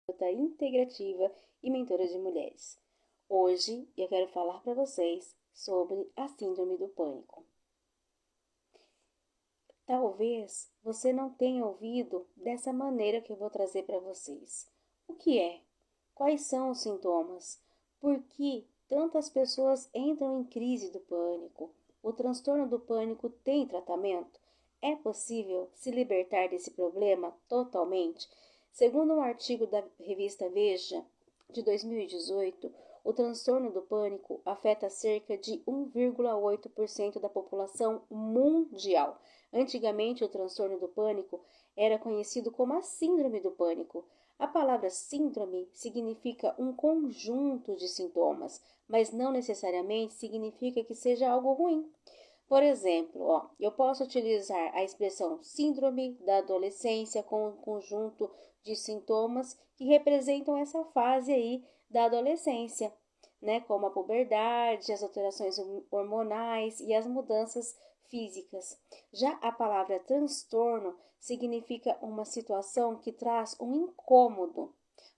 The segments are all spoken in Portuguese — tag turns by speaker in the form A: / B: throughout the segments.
A: terapeuta integrativa e mentora de mulheres. Hoje eu quero falar para vocês sobre a síndrome do pânico. Talvez você não tenha ouvido dessa maneira que eu vou trazer para vocês. O que é? Quais são os sintomas? Por que tantas pessoas entram em crise do pânico? O transtorno do pânico tem tratamento? É possível se libertar desse problema totalmente? Segundo um artigo da revista Veja, de 2018, o transtorno do pânico afeta cerca de 1,8% da população mundial. Antigamente, o transtorno do pânico era conhecido como a síndrome do pânico. A palavra síndrome significa um conjunto de sintomas, mas não necessariamente significa que seja algo ruim. Por exemplo, eu posso utilizar a expressão síndrome da adolescência com um conjunto de sintomas que representam essa fase aí da adolescência, né? Como a puberdade, as alterações hormonais e as mudanças físicas. Já a palavra transtorno significa uma situação que traz um incômodo.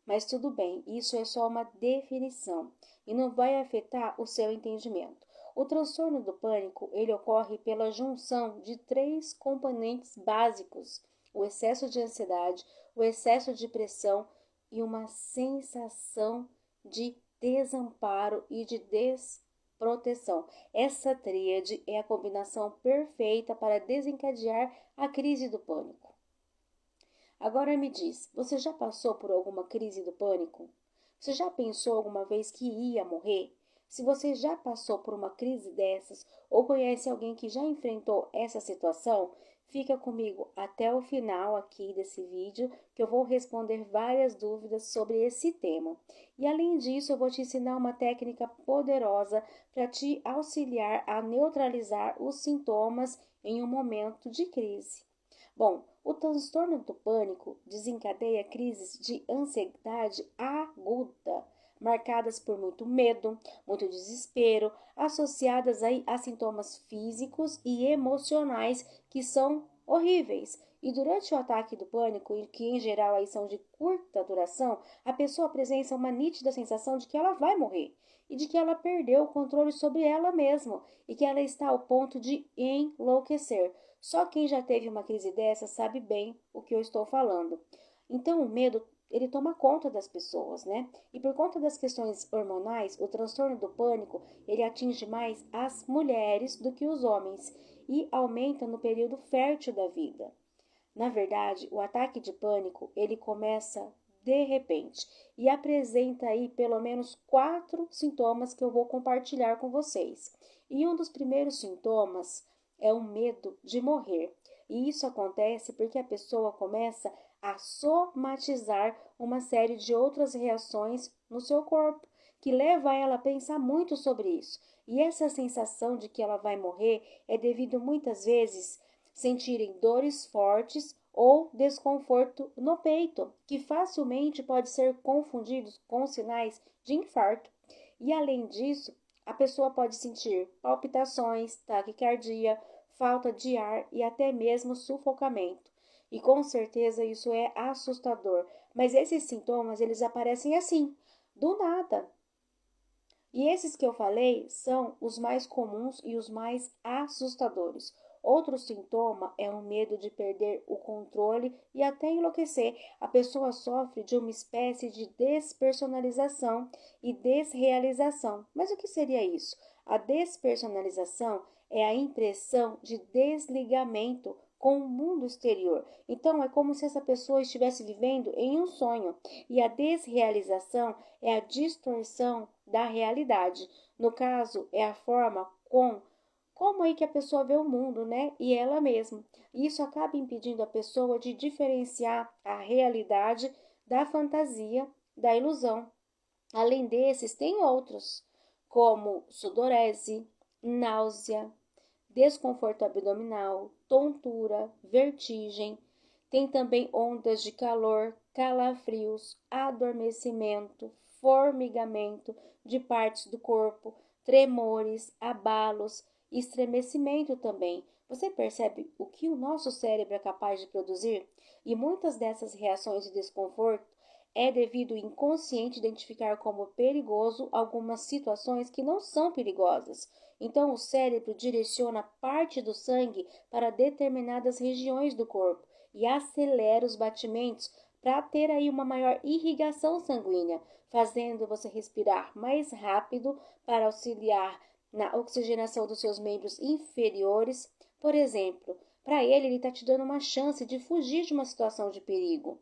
A: Mas tudo bem, isso é só uma definição e não vai afetar o seu entendimento. O transtorno do pânico, ele ocorre pela junção de três componentes básicos: o excesso de ansiedade, o excesso de pressão e uma sensação de desamparo e de desproteção. Essa tríade é a combinação perfeita para desencadear a crise do pânico. Agora me diz, você já passou por alguma crise do pânico? Você já pensou alguma vez que ia morrer? Se você já passou por uma crise dessas ou conhece alguém que já enfrentou essa situação, fica comigo até o final aqui desse vídeo que eu vou responder várias dúvidas sobre esse tema. E além disso, eu vou te ensinar uma técnica poderosa para te auxiliar a neutralizar os sintomas em um momento de crise. Bom, o transtorno do pânico desencadeia crises de ansiedade aguda, marcadas por muito medo, muito desespero, associadas aí a sintomas físicos e emocionais que são horríveis. E durante o ataque do pânico, que em geral aí são de curta duração, a pessoa apresenta uma nítida sensação de que ela vai morrer e de que ela perdeu o controle sobre ela mesma e que ela está ao ponto de enlouquecer. Só quem já teve uma crise dessa sabe bem o que eu estou falando. Então, o medo, ele toma conta das pessoas, né? E por conta das questões hormonais, o transtorno do pânico, ele atinge mais as mulheres do que os homens e aumenta no período fértil da vida. Na verdade, o ataque de pânico, ele começa de repente e apresenta aí pelo menos 4 sintomas que eu vou compartilhar com vocês. E um dos primeiros sintomas é o medo de morrer. E isso acontece porque a pessoa começa a somatizar uma série de outras reações no seu corpo, que leva ela a pensar muito sobre isso. E essa sensação de que ela vai morrer é devido muitas vezes sentirem dores fortes ou desconforto no peito, que facilmente pode ser confundidos com sinais de infarto. E além disso, a pessoa pode sentir palpitações, taquicardia, falta de ar e até mesmo sufocamento. E com certeza isso é assustador, mas esses sintomas eles aparecem assim, do nada. E esses que eu falei são os mais comuns e os mais assustadores. Outro sintoma é o medo de perder o controle e até enlouquecer. A pessoa sofre de uma espécie de despersonalização e desrealização. Mas o que seria isso? A despersonalização é a impressão de desligamento com o mundo exterior. Então, é como se essa pessoa estivesse vivendo em um sonho. E a desrealização é a distorção da realidade. No caso, é a forma como aí que a pessoa vê o mundo, né? E ela mesma. Isso acaba impedindo a pessoa de diferenciar a realidade da fantasia, da ilusão. Além desses, tem outros, como sudorese, náusea, desconforto abdominal, tontura, vertigem. Tem também ondas de calor, calafrios, adormecimento, formigamento de partes do corpo, tremores, abalos, estremecimento também. Você percebe o que o nosso cérebro é capaz de produzir? E muitas dessas reações de desconforto é devido ao inconsciente identificar como perigoso algumas situações que não são perigosas. Então, o cérebro direciona parte do sangue para determinadas regiões do corpo e acelera os batimentos para ter aí uma maior irrigação sanguínea, fazendo você respirar mais rápido para auxiliar na oxigenação dos seus membros inferiores. Por exemplo, para ele está te dando uma chance de fugir de uma situação de perigo.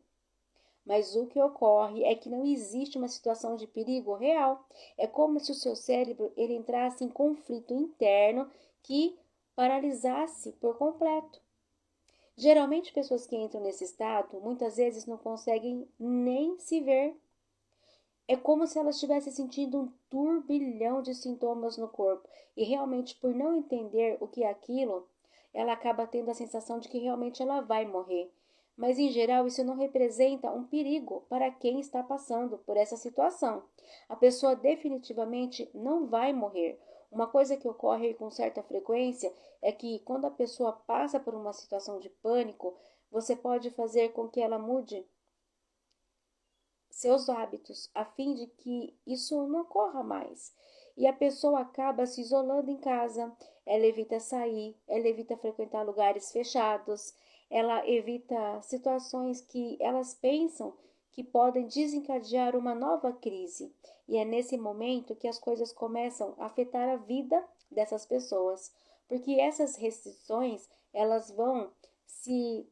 A: Mas o que ocorre é que não existe uma situação de perigo real. É como se o seu cérebro ele entrasse em conflito interno que paralisasse por completo. Geralmente, pessoas que entram nesse estado, muitas vezes não conseguem nem se ver. É como se elas estivessem sentindo um turbilhão de sintomas no corpo. E realmente, por não entender o que é aquilo, ela acaba tendo a sensação de que realmente ela vai morrer. Mas, em geral, isso não representa um perigo para quem está passando por essa situação. A pessoa definitivamente não vai morrer. Uma coisa que ocorre com certa frequência é que, quando a pessoa passa por uma situação de pânico, você pode fazer com que ela mude seus hábitos, a fim de que isso não ocorra mais. E a pessoa acaba se isolando em casa, ela evita sair, ela evita frequentar lugares fechados, ela evita situações que elas pensam que podem desencadear uma nova crise. E é nesse momento que as coisas começam a afetar a vida dessas pessoas, porque essas restrições, elas vão se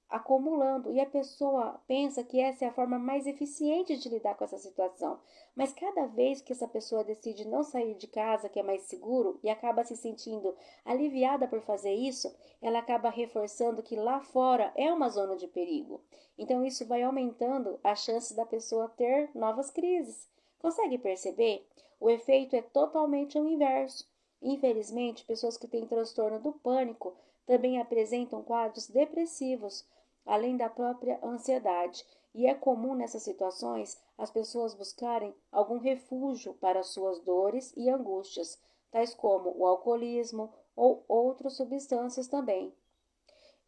A: acumulando e a pessoa pensa que essa é a forma mais eficiente de lidar com essa situação. Mas cada vez que essa pessoa decide não sair de casa, que é mais seguro, e acaba se sentindo aliviada por fazer isso, ela acaba reforçando que lá fora é uma zona de perigo. Então isso vai aumentando a chance da pessoa ter novas crises. Consegue perceber? O efeito é totalmente o inverso. Infelizmente, pessoas que têm transtorno do pânico também apresentam quadros depressivos, além da própria ansiedade. E é comum nessas situações as pessoas buscarem algum refúgio para suas dores e angústias, tais como o alcoolismo ou outras substâncias também.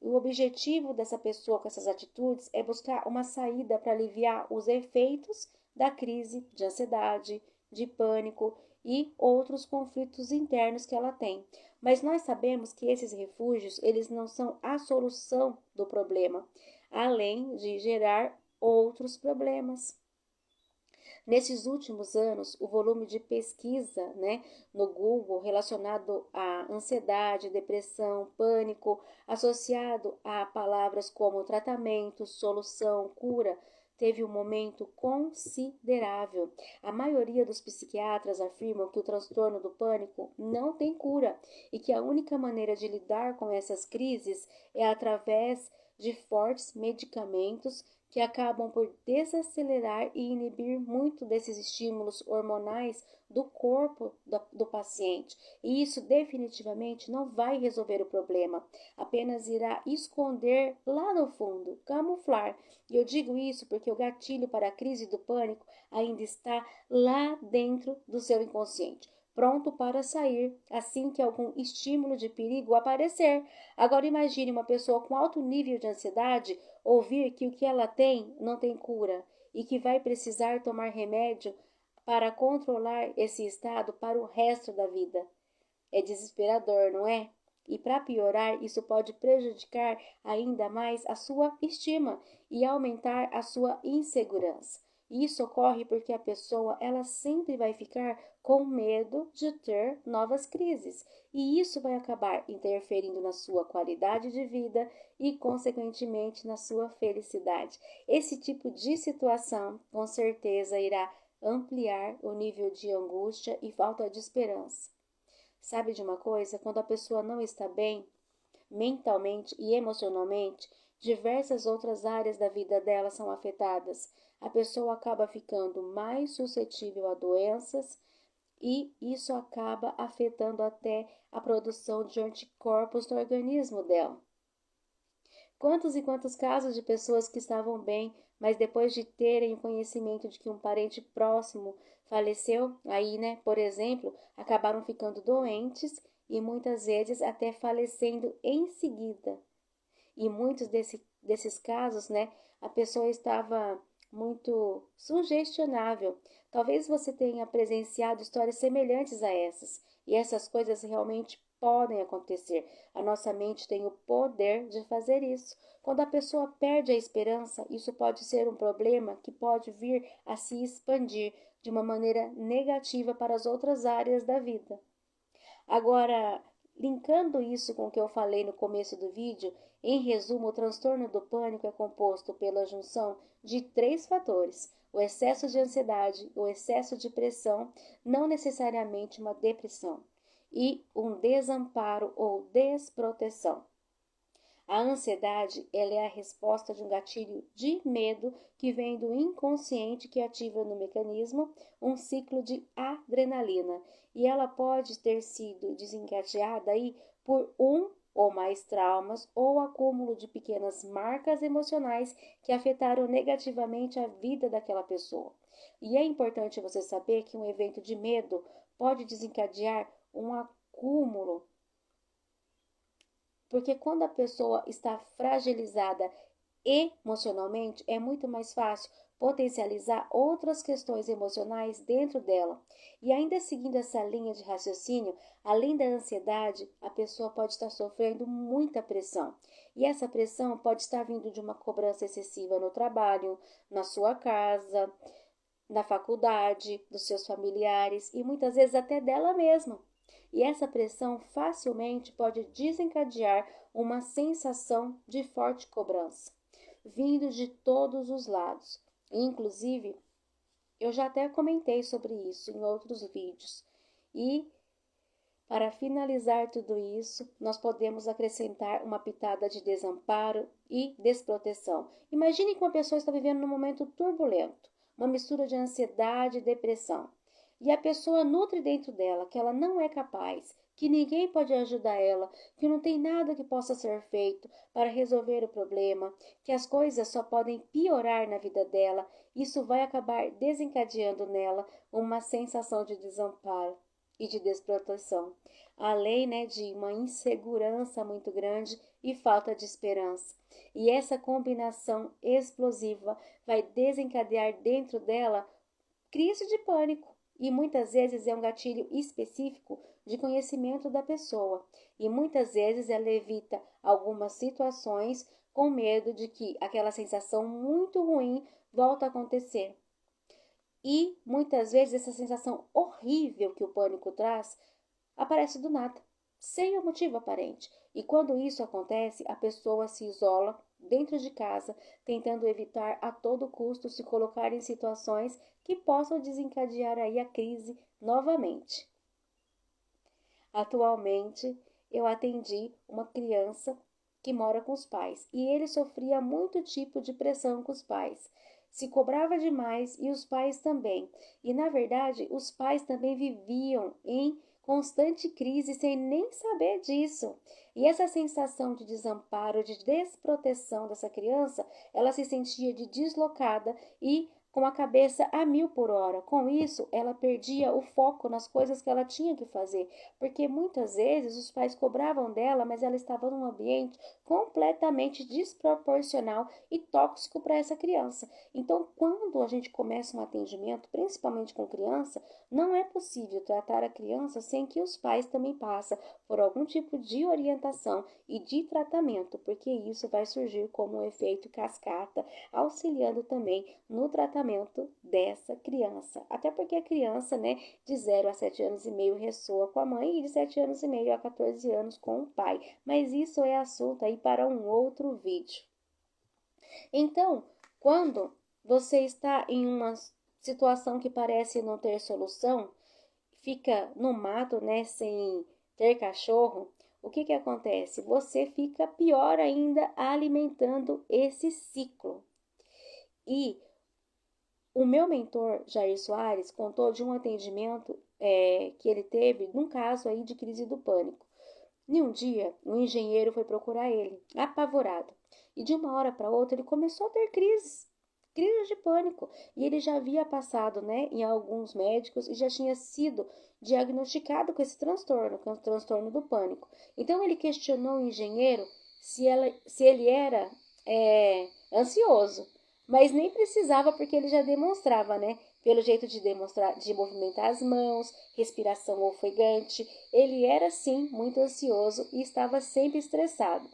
A: O objetivo dessa pessoa com essas atitudes é buscar uma saída para aliviar os efeitos da crise de ansiedade, de pânico e outros conflitos internos que ela tem. Mas nós sabemos que esses refúgios, eles não são a solução do problema, além de gerar outros problemas. Nesses últimos anos, o volume de pesquisa, no Google relacionado à ansiedade, depressão, pânico, associado a palavras como tratamento, solução, cura, teve um aumento considerável. A maioria dos psiquiatras afirmam que o transtorno do pânico não tem cura e que a única maneira de lidar com essas crises é através de fortes medicamentos que acabam por desacelerar e inibir muito desses estímulos hormonais do corpo do paciente. E isso definitivamente não vai resolver o problema, apenas irá esconder lá no fundo, camuflar. E eu digo isso porque o gatilho para a crise do pânico ainda está lá dentro do seu inconsciente, pronto para sair assim que algum estímulo de perigo aparecer. Agora imagine uma pessoa com alto nível de ansiedade ouvir que o que ela tem não tem cura e que vai precisar tomar remédio para controlar esse estado para o resto da vida. É desesperador, não é? E para piorar, isso pode prejudicar ainda mais a sua estima e aumentar a sua insegurança. Isso ocorre porque a pessoa ela sempre vai ficar com medo de ter novas crises, e isso vai acabar interferindo na sua qualidade de vida e, consequentemente, na sua felicidade. Esse tipo de situação, com certeza, irá ampliar o nível de angústia e falta de esperança. Sabe de uma coisa? Quando a pessoa não está bem, mentalmente e emocionalmente, diversas outras áreas da vida dela são afetadas. A pessoa acaba ficando mais suscetível a doenças e isso acaba afetando até a produção de anticorpos no organismo dela. Quantos e quantos casos de pessoas que estavam bem, mas depois de terem o conhecimento de que um parente próximo faleceu, aí, por exemplo, acabaram ficando doentes e muitas vezes até falecendo em seguida. E muitos desses casos, a pessoa estava muito sugestionável. Talvez você tenha presenciado histórias semelhantes a essas, e essas coisas realmente podem acontecer. A nossa mente tem o poder de fazer isso. Quando a pessoa perde a esperança, isso pode ser um problema que pode vir a se expandir de uma maneira negativa para as outras áreas da vida. Agora, linkando isso com o que eu falei no começo do vídeo, em resumo, o transtorno do pânico é composto pela junção de três fatores: o excesso de ansiedade, o excesso de pressão, não necessariamente uma depressão, e um desamparo ou desproteção. A ansiedade, ela é a resposta de um gatilho de medo que vem do inconsciente que ativa no mecanismo um ciclo de adrenalina. E ela pode ter sido desencadeada aí por um ou mais traumas ou acúmulo de pequenas marcas emocionais que afetaram negativamente a vida daquela pessoa. E é importante você saber que um evento de medo pode desencadear um acúmulo, porque quando a pessoa está fragilizada emocionalmente, é muito mais fácil potencializar outras questões emocionais dentro dela. E ainda seguindo essa linha de raciocínio, além da ansiedade, a pessoa pode estar sofrendo muita pressão. E essa pressão pode estar vindo de uma cobrança excessiva no trabalho, na sua casa, na faculdade, dos seus familiares e muitas vezes até dela mesma. E essa pressão facilmente pode desencadear uma sensação de forte cobrança, vindo de todos os lados. Inclusive, eu já até comentei sobre isso em outros vídeos. E, para finalizar tudo isso, nós podemos acrescentar uma pitada de desamparo e desproteção. Imagine que uma pessoa está vivendo num momento turbulento, uma mistura de ansiedade e depressão. E a pessoa nutre dentro dela que ela não é capaz, que ninguém pode ajudar ela, que não tem nada que possa ser feito para resolver o problema, que as coisas só podem piorar na vida dela. Isso vai acabar desencadeando nela uma sensação de desamparo e de desproteção, além, de uma insegurança muito grande e falta de esperança. E essa combinação explosiva vai desencadear dentro dela crise de pânico. E muitas vezes é um gatilho específico de conhecimento da pessoa. E muitas vezes ela evita algumas situações com medo de que aquela sensação muito ruim volte a acontecer. E muitas vezes essa sensação horrível que o pânico traz aparece do nada, sem um motivo aparente. E quando isso acontece, a pessoa se isola dentro de casa, tentando evitar a todo custo se colocar em situações que possam desencadear aí a crise novamente. Atualmente, eu atendi uma criança que mora com os pais e ele sofria muito tipo de pressão com os pais. Se cobrava demais e os pais também. E na verdade, os pais também viviam em constante crise sem nem saber disso. E essa sensação de desamparo, de desproteção dessa criança, ela se sentia de deslocada e com a cabeça a 1000 por hora. Com isso, ela perdia o foco nas coisas que ela tinha que fazer, porque muitas vezes os pais cobravam dela, mas ela estava num ambiente completamente desproporcional e tóxico para essa criança. Então, quando a gente começa um atendimento, principalmente com criança, não é possível tratar a criança sem que os pais também passem por algum tipo de orientação e de tratamento, porque isso vai surgir como um efeito cascata, auxiliando também no tratamento dessa criança. Até porque a criança, de 0 a 7 anos e meio ressoa com a mãe e de 7 anos e meio a 14 anos com o pai. Mas isso é assunto aí para um outro vídeo. Então, quando você está em uma situação que parece não ter solução, fica no mato, sem ter cachorro, o que acontece? Você fica pior ainda alimentando esse ciclo. E o meu mentor, Jair Soares, contou de um atendimento que ele teve num caso aí de crise do pânico. E um dia, um engenheiro foi procurar ele, apavorado. E de uma hora para outra, ele começou a ter crises de pânico. E ele já havia passado, em alguns médicos e já tinha sido diagnosticado com esse transtorno, com o transtorno do pânico. Então, ele questionou o engenheiro se ele era ansioso. Mas nem precisava porque ele já demonstrava, né? Pelo jeito de demonstrar, de movimentar as mãos, respiração ofegante, ele era sim muito ansioso e estava sempre estressado.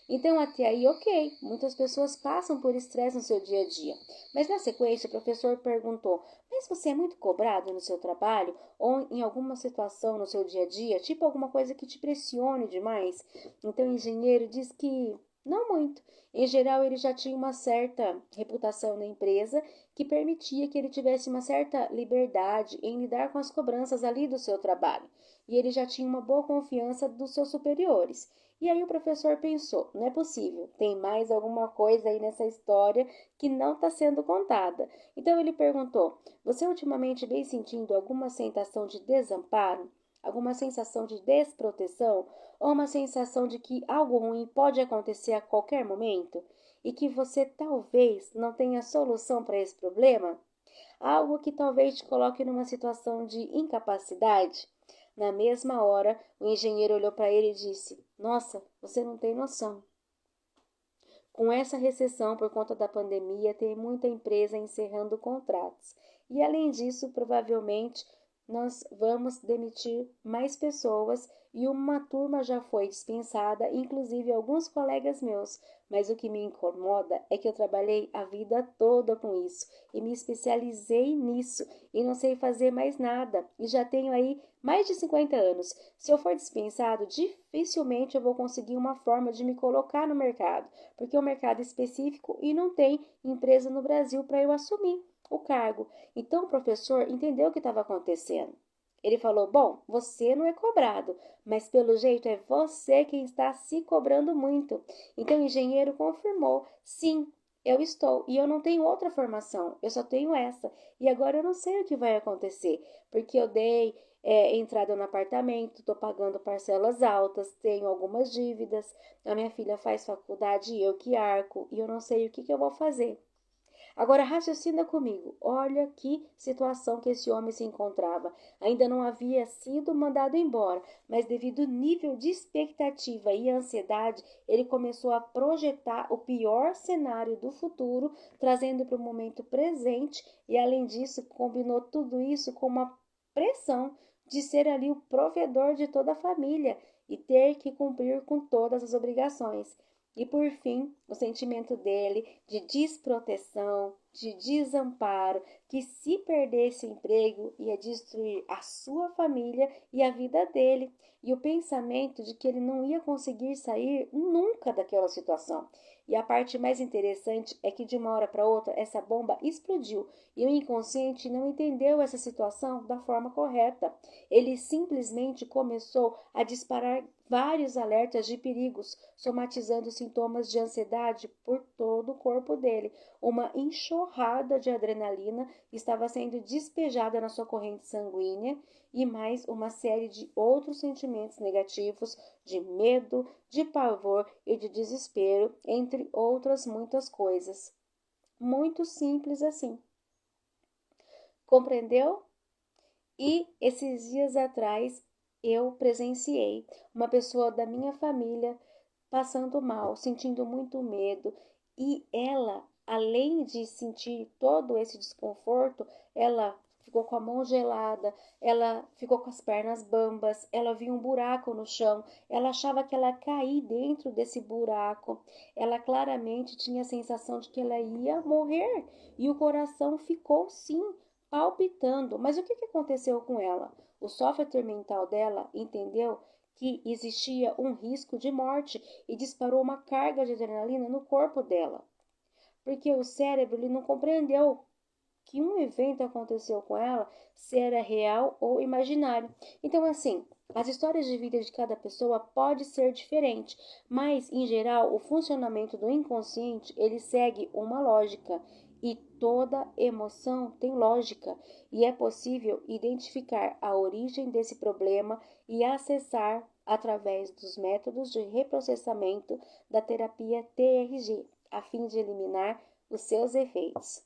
A: Então, até aí, ok, muitas pessoas passam por estresse no seu dia a dia. Mas na sequência, o professor perguntou: mas você é muito cobrado no seu trabalho ou em alguma situação no seu dia a dia, tipo alguma coisa que te pressione demais? Então, o engenheiro diz que não muito. Em geral, ele já tinha uma certa reputação na empresa que permitia que ele tivesse uma certa liberdade em lidar com as cobranças ali do seu trabalho. E ele já tinha uma boa confiança dos seus superiores. E aí o professor pensou, não é possível, tem mais alguma coisa aí nessa história que não está sendo contada. Então ele perguntou, você ultimamente vem sentindo alguma sensação de desamparo? Alguma sensação de desproteção? Ou uma sensação de que algo ruim pode acontecer a qualquer momento? E que você talvez não tenha solução para esse problema? Algo que talvez te coloque numa situação de incapacidade? Na mesma hora, o engenheiro olhou para ele e disse: nossa, você não tem noção. Com essa recessão por conta da pandemia, tem muita empresa encerrando contratos. E além disso, provavelmente nós vamos demitir mais pessoas e uma turma já foi dispensada, inclusive alguns colegas meus. Mas o que me incomoda é que eu trabalhei a vida toda com isso e me especializei nisso e não sei fazer mais nada. E já tenho aí mais de 50 anos. Se eu for dispensado, dificilmente eu vou conseguir uma forma de me colocar no mercado, porque é um mercado específico e não tem empresa no Brasil para eu assumir o cargo. Então o professor entendeu o que estava acontecendo. Ele falou: bom, você não é cobrado, mas pelo jeito é você quem está se cobrando muito. Então o engenheiro confirmou: sim, eu estou, e eu não tenho outra formação, eu só tenho essa. E agora eu não sei o que vai acontecer, porque eu dei entrada no apartamento, estou pagando parcelas altas, tenho algumas dívidas, a minha filha faz faculdade e eu que arco, e eu não sei o que eu vou fazer. Agora raciocina comigo, olha que situação que esse homem se encontrava. Ainda não havia sido mandado embora, mas devido ao nível de expectativa e ansiedade, ele começou a projetar o pior cenário do futuro, trazendo para o momento presente e, além disso, combinou tudo isso com uma pressão de ser ali o provedor de toda a família e ter que cumprir com todas as obrigações. E por fim, o sentimento dele de desproteção, de desamparo, que se perdesse o emprego ia destruir a sua família e a vida dele, e o pensamento de que ele não ia conseguir sair nunca daquela situação. E a parte mais interessante é que de uma hora para outra essa bomba explodiu e o inconsciente não entendeu essa situação da forma correta. Ele simplesmente começou a disparar vários alertas de perigos, somatizando sintomas de ansiedade por todo o corpo dele. Uma enxurrada de adrenalina estava sendo despejada na sua corrente sanguínea e mais uma série de outros sentimentos negativos, de medo, de pavor e de desespero, entre outras muitas coisas. Muito simples assim. Compreendeu? E esses dias atrás eu presenciei uma pessoa da minha família passando mal, sentindo muito medo, e ela, além de sentir todo esse desconforto, ela ficou com a mão gelada, ela ficou com as pernas bambas, ela viu um buraco no chão, ela achava que ela ia cair dentro desse buraco, ela claramente tinha a sensação de que ela ia morrer e o coração ficou sim palpitando. Mas o que aconteceu com ela? O software mental dela entendeu que existia um risco de morte e disparou uma carga de adrenalina no corpo dela, porque o cérebro ele não compreendeu que um evento aconteceu com ela, se era real ou imaginário. Então, assim, as histórias de vida de cada pessoa pode ser diferente, mas, em geral, o funcionamento do inconsciente, ele segue uma lógica. E toda emoção tem lógica, e é possível identificar a origem desse problema e acessar através dos métodos de reprocessamento da terapia TRG, a fim de eliminar os seus efeitos.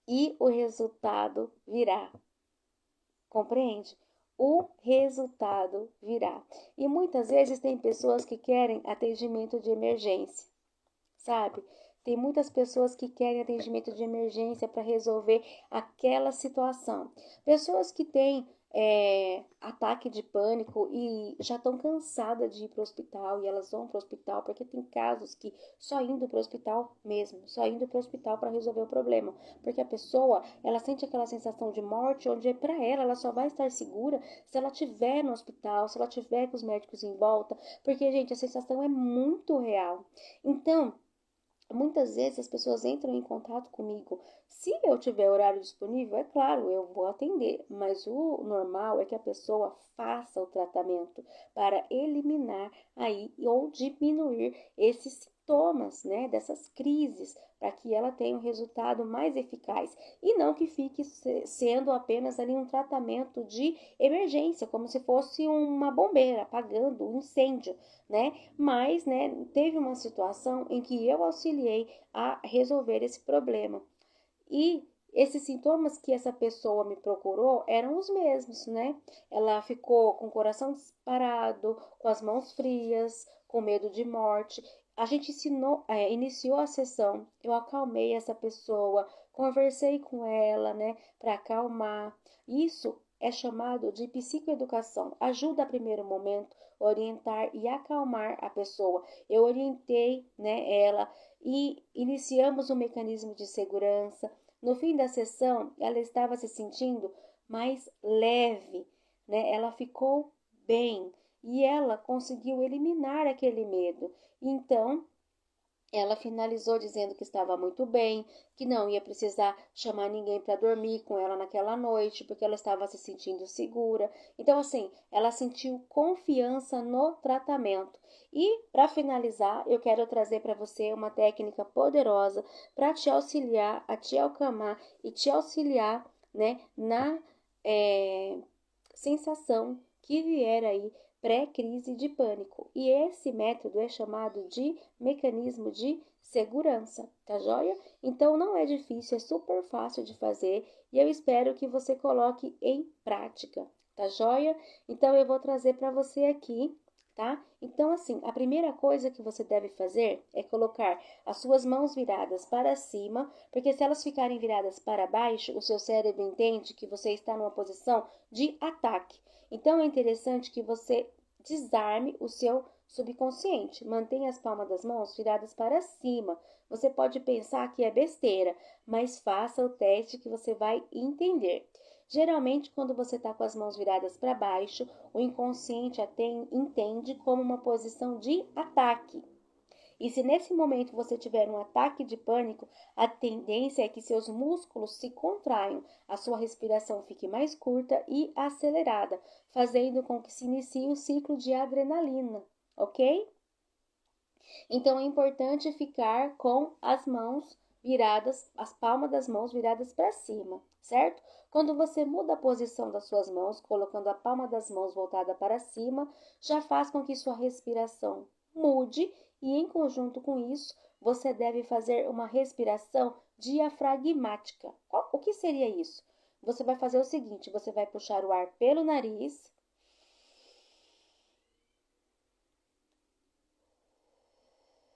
A: E o resultado virá. Compreende? O resultado virá. E muitas vezes tem pessoas que querem atendimento de emergência, sabe? Tem muitas pessoas que querem atendimento de emergência para resolver aquela situação. Pessoas que têm ataque de pânico e já estão cansadas de ir para o hospital e elas vão para o hospital porque tem casos que só indo para o hospital mesmo, só indo para o hospital para resolver o problema, porque a pessoa ela sente aquela sensação de morte onde para ela só vai estar segura se ela estiver no hospital, se ela tiver com os médicos em volta, porque gente, a sensação é muito real. Então muitas vezes as pessoas entram em contato comigo. Se eu tiver horário disponível, é claro, eu vou atender, mas o normal é que a pessoa faça o tratamento para eliminar aí ou diminuir esses sintomas, né, dessas crises, para que ela tenha um resultado mais eficaz e não que fique sendo apenas ali um tratamento de emergência, como se fosse uma bombeira apagando um incêndio, né? Mas, né, teve uma situação em que eu auxiliei a resolver esse problema. E esses sintomas que essa pessoa me procurou eram os mesmos, né? Ela ficou com o coração disparado, com as mãos frias, com medo de morte. A gente iniciou a sessão, eu acalmei essa pessoa, conversei com ela, né, para acalmar. Isso é chamado de psicoeducação. Ajuda a primeiro momento orientar e acalmar a pessoa. Eu orientei, né, ela e iniciamos um mecanismo de segurança. No fim da sessão, ela estava se sentindo mais leve, né? Ela ficou bem e ela conseguiu eliminar aquele medo. Então, ela finalizou dizendo que estava muito bem, que não ia precisar chamar ninguém para dormir com ela naquela noite, porque ela estava se sentindo segura. Então, assim, ela sentiu confiança no tratamento. E, para finalizar, eu quero trazer para você uma técnica poderosa para te auxiliar, a te acalmar e te auxiliar, né, na sensação que vier aí pré-crise de pânico. E esse método é chamado de mecanismo de segurança, tá joia? Então não é difícil, é super fácil de fazer e eu espero que você coloque em prática, tá joia? Então eu vou trazer para você aqui, tá? Então assim, a primeira coisa que você deve fazer é colocar as suas mãos viradas para cima, porque se elas ficarem viradas para baixo, o seu cérebro entende que você está numa posição de ataque. Então é interessante que você desarme o seu subconsciente. Mantenha as palmas das mãos viradas para cima. Você pode pensar que é besteira, mas faça o teste que você vai entender. Geralmente, quando você está com as mãos viradas para baixo, o inconsciente até entende como uma posição de ataque. E se nesse momento você tiver um ataque de pânico, a tendência é que seus músculos se contraiam, a sua respiração fique mais curta e acelerada, fazendo com que se inicie o ciclo de adrenalina, ok? Então é importante ficar com as mãos viradas, as palmas das mãos viradas para cima, certo? Quando você muda a posição das suas mãos, colocando a palma das mãos voltada para cima, já faz com que sua respiração mude e em conjunto com isso, você deve fazer uma respiração diafragmática. O que seria isso? Você vai fazer o seguinte, você vai puxar o ar pelo nariz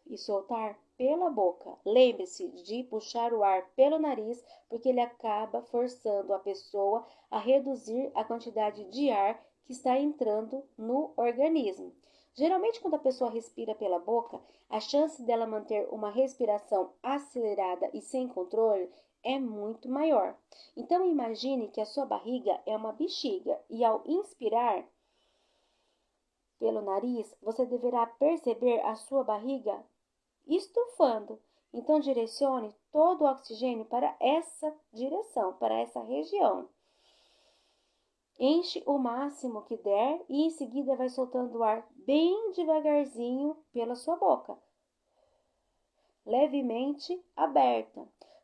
A: e soltar pela boca. Lembre-se de puxar o ar pelo nariz, porque ele acaba forçando a pessoa a reduzir a quantidade de ar que está entrando no organismo. Geralmente, quando a pessoa respira pela boca, a chance dela manter uma respiração acelerada e sem controle é muito maior. Então, imagine que a sua barriga é uma bexiga e ao inspirar pelo nariz, você deverá perceber a sua barriga estufando. Então, direcione todo o oxigênio para essa direção, para essa região. Enche o máximo que der e em seguida vai soltando o ar bem devagarzinho pela sua boca, levemente aberta.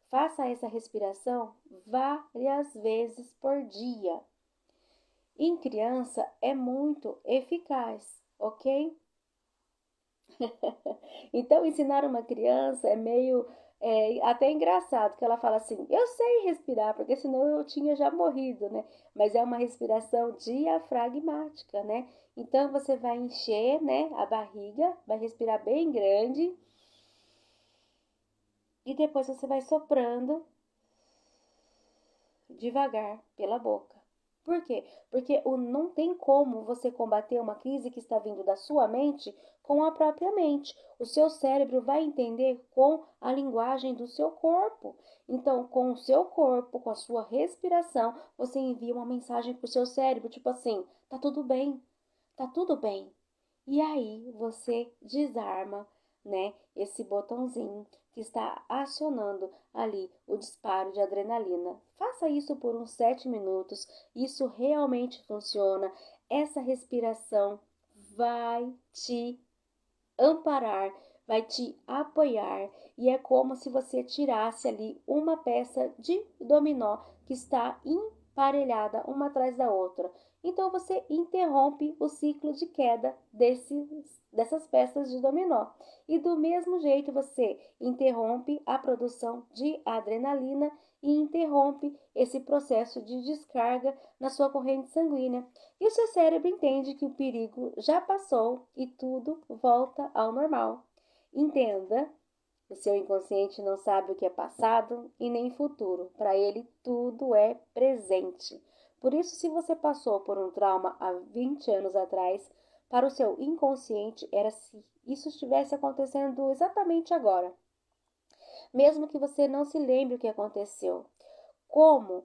A: Faça essa respiração várias vezes por dia. Em criança é muito eficaz, ok? Então, ensinar uma criança é meio até engraçado, que ela fala assim, eu sei respirar, porque senão eu tinha já morrido, né? Mas é uma respiração diafragmática, né? Então, você vai encher, né, a barriga, vai respirar bem grande e depois você vai soprando devagar pela boca. Por quê? Porque não tem como você combater uma crise que está vindo da sua mente com a própria mente. O seu cérebro vai entender com a linguagem do seu corpo. Então, com o seu corpo, com a sua respiração, você envia uma mensagem para o seu cérebro, tipo assim, tá tudo bem, tá tudo bem. E aí você desarma, né, esse botãozinho que está acionando ali o disparo de adrenalina. Faça isso por uns 7 minutos, isso realmente funciona. Essa respiração vai te amparar, vai te apoiar e é como se você tirasse ali uma peça de dominó que está emparelhada uma atrás da outra. Então você interrompe o ciclo de queda dessas peças de dominó. E do mesmo jeito você interrompe a produção de adrenalina e interrompe esse processo de descarga na sua corrente sanguínea. E o seu cérebro entende que o perigo já passou e tudo volta ao normal. Entenda, o seu inconsciente não sabe o que é passado e nem futuro. Para ele, tudo é presente. Por isso, se você passou por um trauma há 20 anos atrás, para o seu inconsciente era se isso estivesse acontecendo exatamente agora. Mesmo que você não se lembre o que aconteceu. Como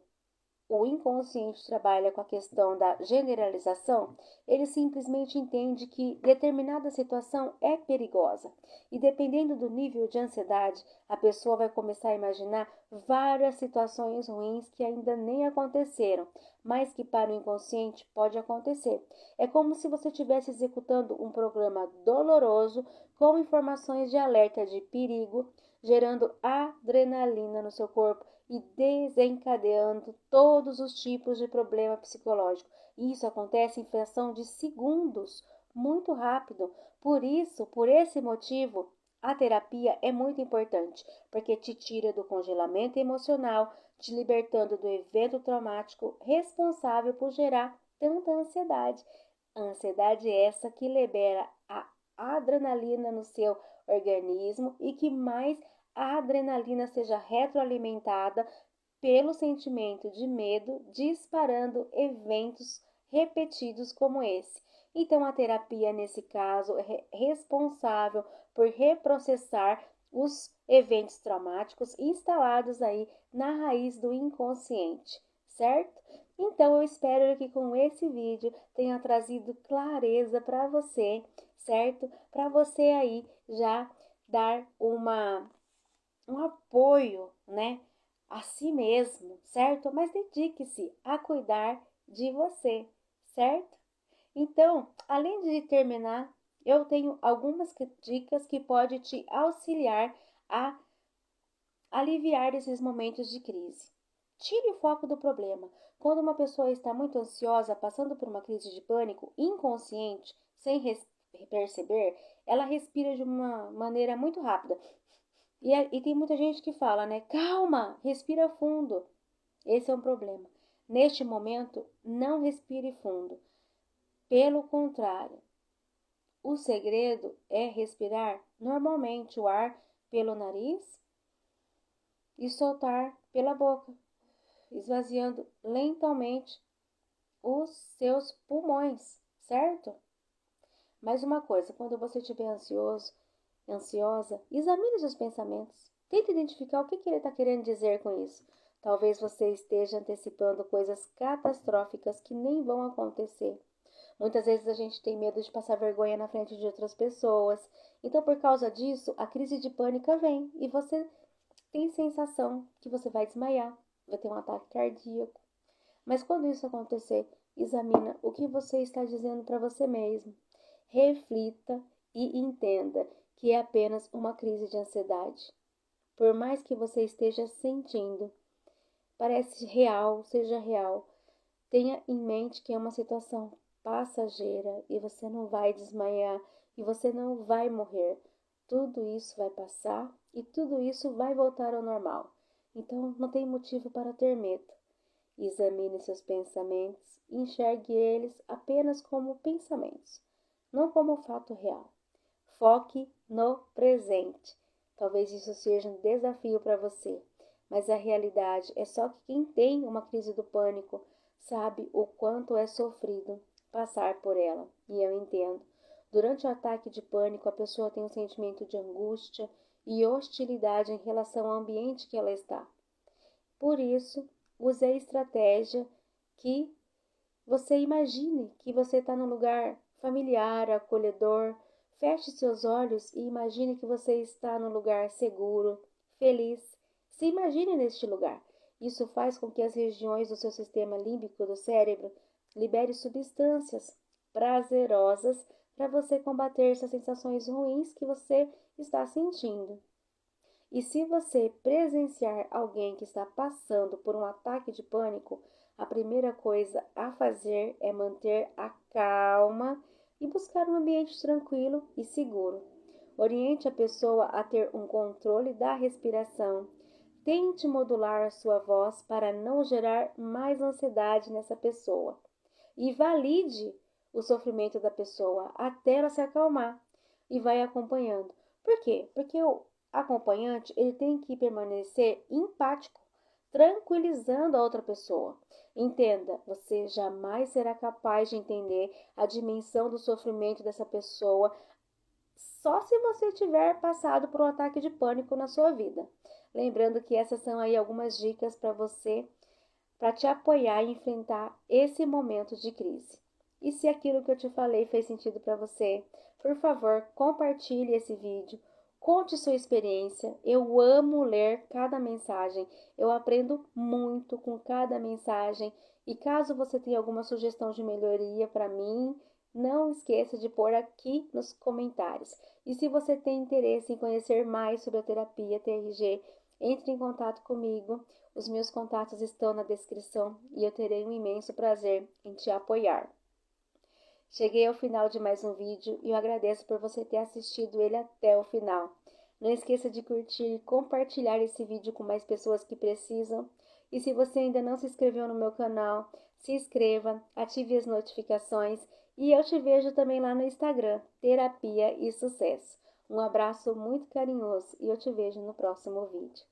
A: o inconsciente trabalha com a questão da generalização, ele simplesmente entende que determinada situação é perigosa. E dependendo do nível de ansiedade, a pessoa vai começar a imaginar várias situações ruins que ainda nem aconteceram, mas que para o inconsciente pode acontecer. É como se você estivesse executando um programa doloroso com informações de alerta de perigo, gerando adrenalina no seu corpo e desencadeando todos os tipos de problema psicológico. Isso acontece em fração de segundos, muito rápido. Por isso, por esse motivo, a terapia é muito importante, porque te tira do congelamento emocional, te libertando do evento traumático responsável por gerar tanta ansiedade. A ansiedade é essa que libera a adrenalina no seu organismo e que mais a adrenalina seja retroalimentada pelo sentimento de medo, disparando eventos repetidos como esse. Então, a terapia, nesse caso, é responsável por reprocessar os eventos traumáticos instalados aí na raiz do inconsciente, certo? Então, eu espero que com esse vídeo tenha trazido clareza para você, certo? Para você aí já dar um apoio, né, a si mesmo, certo? Mas dedique-se a cuidar de você, certo? Então, além de terminar, eu tenho algumas dicas que podem te auxiliar a aliviar esses momentos de crise. Tire o foco do problema. Quando uma pessoa está muito ansiosa, passando por uma crise de pânico, inconsciente, sem perceber, ela respira de uma maneira muito rápida. E tem muita gente que fala, né? Calma, respira fundo. Esse é um problema. Neste momento, não respire fundo. Pelo contrário, o segredo é respirar normalmente o ar pelo nariz e soltar pela boca, esvaziando lentamente os seus pulmões, certo? Mais uma coisa, quando você estiver ansiosa, examine seus pensamentos. Tente identificar o que ele está querendo dizer com isso. Talvez você esteja antecipando coisas catastróficas que nem vão acontecer. Muitas vezes a gente tem medo de passar vergonha na frente de outras pessoas. Então, por causa disso, a crise de pânico vem e você tem sensação que você vai desmaiar, vai ter um ataque cardíaco. Mas quando isso acontecer, examina o que você está dizendo para você mesmo. Reflita e entenda que é apenas uma crise de ansiedade. Por mais que você esteja sentindo, parece real, seja real, tenha em mente que é uma situação passageira e você não vai desmaiar e você não vai morrer. Tudo isso vai passar e tudo isso vai voltar ao normal. Então não tem motivo para ter medo. Examine seus pensamentos e enxergue eles apenas como pensamentos, não como fato real. Foque no presente. Talvez isso seja um desafio para você, mas a realidade é só que quem tem uma crise do pânico sabe o quanto é sofrido passar por ela, e eu entendo. Durante o ataque de pânico, a pessoa tem um sentimento de angústia e hostilidade em relação ao ambiente que ela está. Por isso, use a estratégia que você imagine que você está num lugar familiar, acolhedor. Feche seus olhos e imagine que você está num lugar seguro, feliz. Se imagine neste lugar. Isso faz com que as regiões do seu sistema límbico do cérebro libere substâncias prazerosas para você combater essas sensações ruins que você está sentindo. E se você presenciar alguém que está passando por um ataque de pânico, a primeira coisa a fazer é manter a calma e buscar um ambiente tranquilo e seguro. Oriente a pessoa a ter um controle da respiração. Tente modular a sua voz para não gerar mais ansiedade nessa pessoa. E valide o sofrimento da pessoa até ela se acalmar e vai acompanhando. Por quê? Porque o acompanhante ele tem que permanecer empático, tranquilizando a outra pessoa. Entenda, você jamais será capaz de entender a dimensão do sofrimento dessa pessoa só se você tiver passado por um ataque de pânico na sua vida. Lembrando que essas são aí algumas dicas para você, para te apoiar e enfrentar esse momento de crise. E se aquilo que eu te falei fez sentido para você, por favor, compartilhe esse vídeo, conte sua experiência. Eu amo ler cada mensagem, eu aprendo muito com cada mensagem. E caso você tenha alguma sugestão de melhoria para mim, não esqueça de pôr aqui nos comentários. E se você tem interesse em conhecer mais sobre a terapia TRG, entre em contato comigo. Os meus contatos estão na descrição e eu terei um imenso prazer em te apoiar. Cheguei ao final de mais um vídeo e eu agradeço por você ter assistido ele até o final. Não esqueça de curtir e compartilhar esse vídeo com mais pessoas que precisam. E se você ainda não se inscreveu no meu canal, se inscreva, ative as notificações e eu te vejo também lá no Instagram, Terapia e Sucesso. Um abraço muito carinhoso e eu te vejo no próximo vídeo.